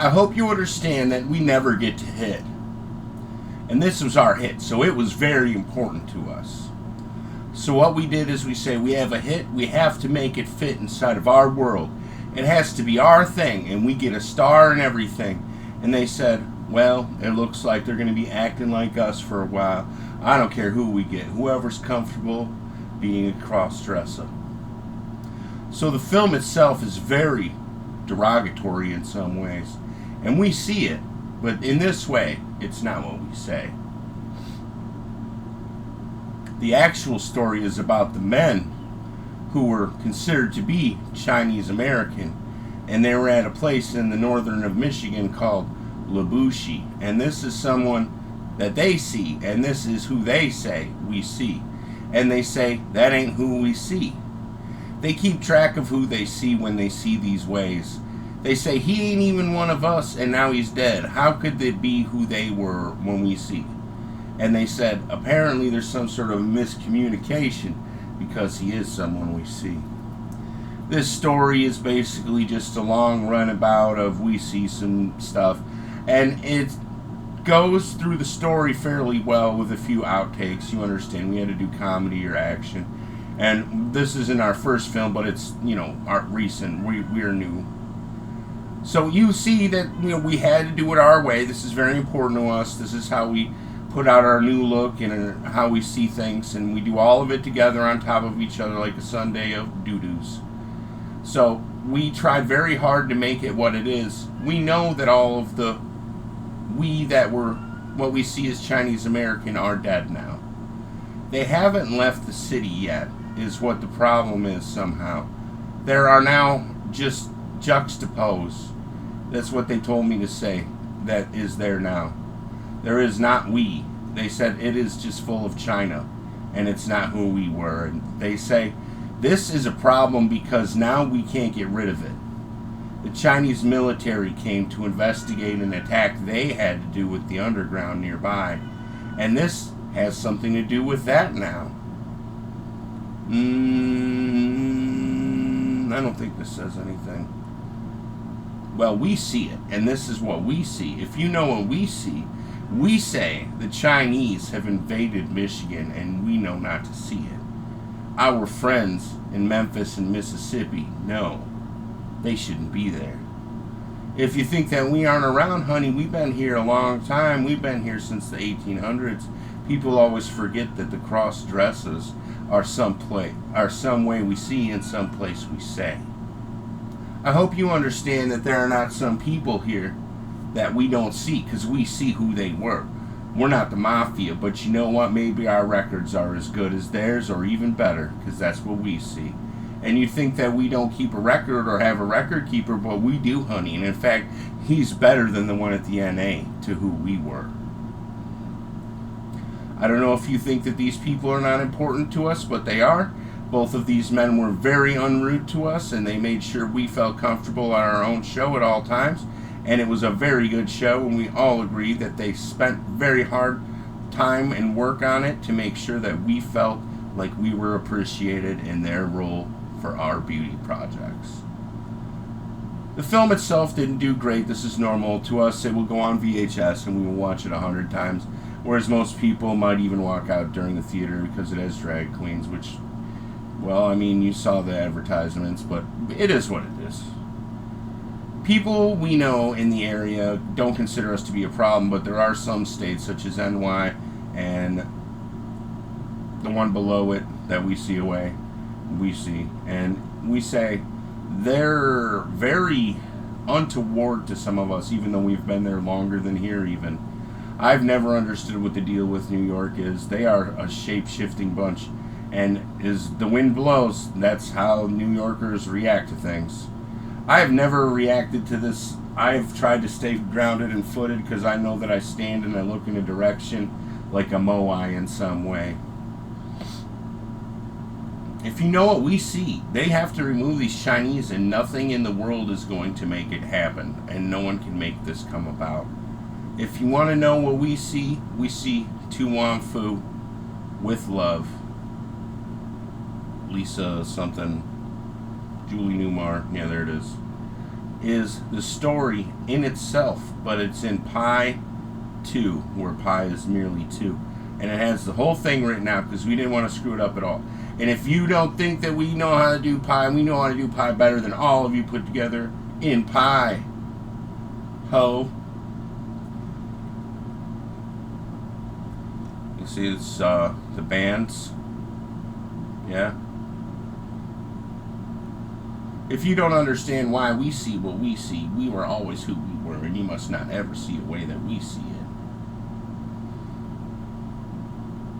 I hope you understand that we never get to hit. And this was our hit, so it was very important to us. So what we did is we say we have a hit, we have to make it fit inside of our world. It has to be our thing, and we get a star and everything. And they said, well, it looks like they're going to be acting like us for a while. I don't care who we get, whoever's comfortable being a cross-dresser. So the film itself is very derogatory in some ways, and we see it, but in this way, it's not what we say. The actual story is about the men who were considered to be Chinese American, and they were at a place in the northern of Michigan called Labushi, and this is someone that they see, and this is who they say we see, and they say that ain't who we see. They keep track of who they see when they see these ways. They say he ain't even one of us, and now he's dead. How could they be who they were when we see? And they said apparently there's some sort of miscommunication because he is someone we see. This story is basically just a long runabout of we see some stuff, and it goes through the story fairly well with a few outtakes. You understand, we had to do comedy or action, and this isn't our first film, but it's, you know, our recent. We're new, so you see that, you know, we had to do it our way. This is very important to us. This is how we put out our new look and how we see things, and we do all of it together on top of each other like a sundae of doo-doos. So we tried very hard to make it what it is. We know that all of the we that were what we see as Chinese American are dead now. They haven't left the city yet, is what the problem is somehow. There are now just juxtaposed. That's what they told me to say. That is there now. There is not we. They said it is just full of China, and it's not who we were. And they say this is a problem because now we can't get rid of it. The Chinese military came to investigate an attack they had to do with the underground nearby, and this has something to do with that now. I don't think this says anything. Well, we see it, and this is what we see. If you know what we see, we say the Chinese have invaded Michigan, and we know not to see it. Our friends in Memphis and Mississippi know they shouldn't be there. If you think that we aren't around, honey, we've been here a long time. We've been here since the 1800s. People always forget that the cross dresses are some way we see and some place we say. I hope you understand that there are not some people here that we don't see, because we see who they were. We're not the mafia, but you know what? Maybe our records are as good as theirs or even better, because that's what we see. And you think that we don't keep a record or have a record keeper, but we do, honey. And in fact, he's better than the one at the NA to who we were. I don't know if you think that these people are not important to us, but they are. Both of these men were very en route to us, and they made sure we felt comfortable on our own show at all times. And it was a very good show, and we all agreed that they spent very hard time and work on it to make sure that we felt like we were appreciated in their role for our beauty projects. The film itself didn't do great. This is normal. To us, it will go on VHS, and we will watch it 100 times, whereas most people might even walk out during the theater because it has drag queens, which, well, I mean, you saw the advertisements, but it is what it is. People we know in the area don't consider us to be a problem, but there are some states, such as NY and the one below it that we see, and we say they're very untoward to some of us, even though we've been there longer than here even. I've never understood what the deal with New York is. They are a shape-shifting bunch, and as the wind blows, that's how New Yorkers react to things. I've never reacted to this. I've tried to stay grounded and footed because I know that I stand and I look in a direction like a Moai in some way. If you know what we see, they have to remove these Chinese, and nothing in the world is going to make it happen, and no one can make this come about. If you want to know what we see Tu Wan Fu with love. Lisa something, Julie Newmar, yeah, there it is. is the story in itself, but it's in Pi 2, where pi is merely 2. And it has the whole thing written out because we didn't want to screw it up at all. And if you don't think that we know how to do pi, we know how to do pi better than all of you put together in pi. Ho. You see it's the bands. Yeah. If you don't understand why we see what we see, we were always who we were, and you must not ever see a way that we see it.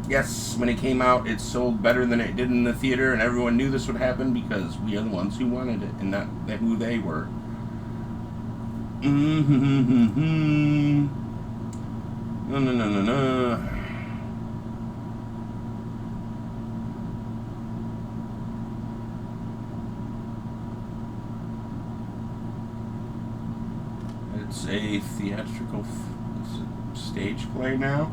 Yes, when it came out, it sold better than it did in the theater, and everyone knew this would happen because we are the ones who wanted it, and not who they were. No. It's a theatrical stage play now.